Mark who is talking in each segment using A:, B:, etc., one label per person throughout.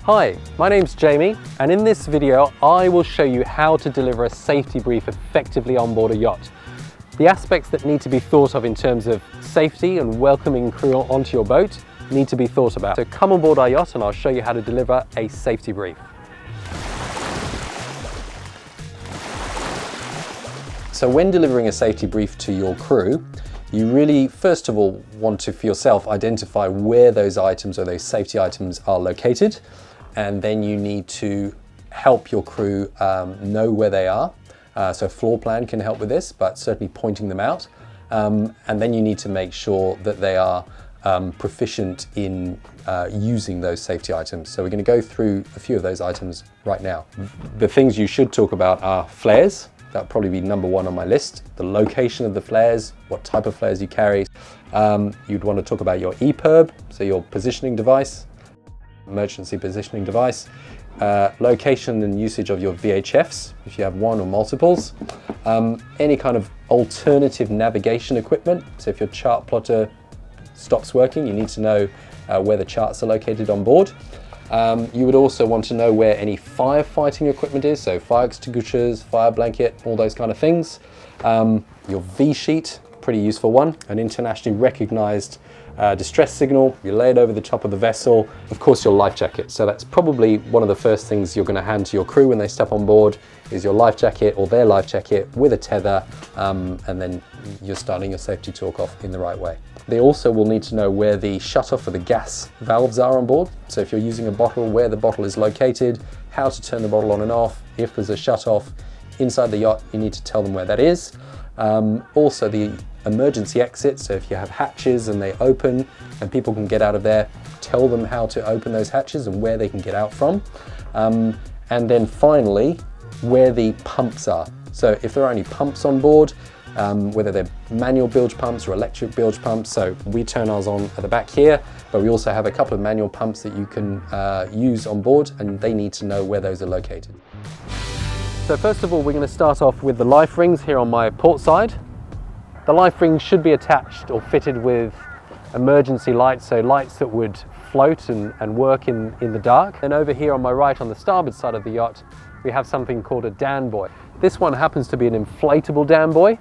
A: Hi, my name's Jamie, and in this video I will show you how to deliver a safety brief effectively on board a yacht. The aspects that need to be thought of in terms of safety and welcoming crew onto your boat need to be thought about. So come on board our yacht and I'll show you how to deliver a safety brief. So when delivering a safety brief to your crew, you really, first of all, want to, for yourself, identify where those items or those safety items are located. And then you need to help your crew know where they are. So floor plan can help with this, but certainly pointing them out. And then you need to make sure that they are proficient in using those safety items. So we're going to go through a few of those items right now. The things you should talk about are flares. That would probably be number one on my list. The location of the flares, what type of flares you carry. You'd want to talk about your EPIRB, so your positioning device, emergency positioning device, location and usage of your VHFs, if you have one or multiples, any kind of alternative navigation equipment. So if your chart plotter stops working, you need to know where the charts are located on board. You would also want to know where any firefighting equipment is, so fire extinguishers, fire blanket, all those kind of things. Your V-sheet, pretty useful one, an internationally recognized distress signal. You lay it over the top of the vessel. Of course, your life jacket. So that's probably one of the first things you're going to hand to your crew when they step on board is your life jacket or their life jacket with a tether, and then you're starting your safety talk off in the right way. They also will need to know where the shutoff for the gas valves are on board. So if you're using a bottle, where the bottle is located, how to turn the bottle on and off. If there's a shutoff inside the yacht, you need to tell them where that is. Also the emergency exit, so if you have hatches and they open and people can get out of there, tell them how to open those hatches and where they can get out from. And then finally, where the pumps are. So if there are any pumps on board, whether they're manual bilge pumps or electric bilge pumps, so we turn ours on at the back here, but we also have a couple of manual pumps that you can use on board, and they need to know where those are located. So first of all, we're going to start off with the life rings here on my port side. The life rings should be attached or fitted with emergency lights, so lights that would float and work in the dark. And over here on my right, on the starboard side of the yacht, we have something called a Danbuoy. This one happens to be an inflatable Danbuoy.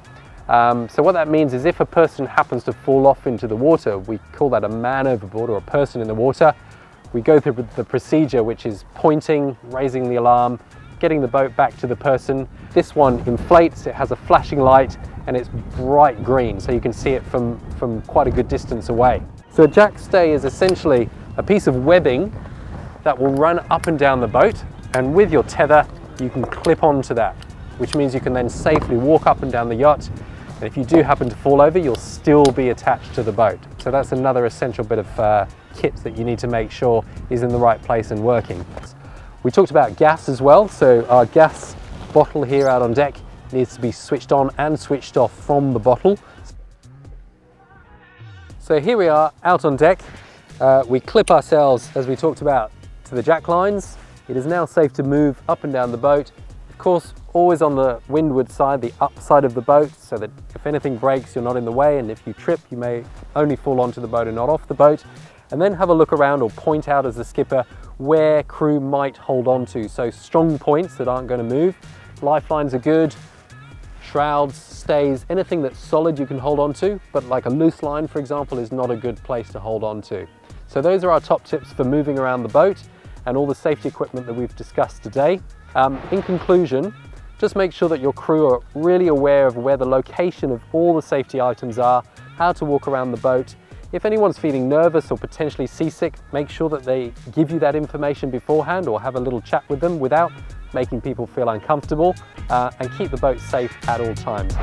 A: So what that means is if a person happens to fall off into the water, we call that a man overboard or a person in the water. We go through the procedure, which is pointing, raising the alarm, getting the boat back to the person. This one inflates, it has a flashing light, and it's bright green, so you can see it from quite a good distance away. So a jackstay is essentially a piece of webbing that will run up and down the boat, and with your tether you can clip onto that, which means you can then safely walk up and down the yacht, and if you do happen to fall over, you'll still be attached to the boat. So that's another essential bit of kit that you need to make sure is in the right place and working. We talked about gas as well, so our gas bottle here out on deck needs to be switched on and switched off from the bottle. So here we are out on deck. We clip ourselves, as we talked about, to the jack lines. It is now safe to move up and down the boat. Of course, always on the windward side, the upside of the boat, so that if anything breaks, you're not in the way, and if you trip, you may only fall onto the boat and not off the boat. And then have a look around or point out as a skipper where crew might hold on to. So strong points that aren't going to move. Lifelines are good. Shrouds, stays, anything that's solid you can hold on to, but like a loose line, for example, is not a good place to hold on to. So those are our top tips for moving around the boat and all the safety equipment that we've discussed today. In conclusion, just make sure that your crew are really aware of where the location of all the safety items are, how to walk around the boat. If anyone's feeling nervous or potentially seasick, make sure that they give you that information beforehand or have a little chat with them without making people feel uncomfortable, and keep the boat safe at all times.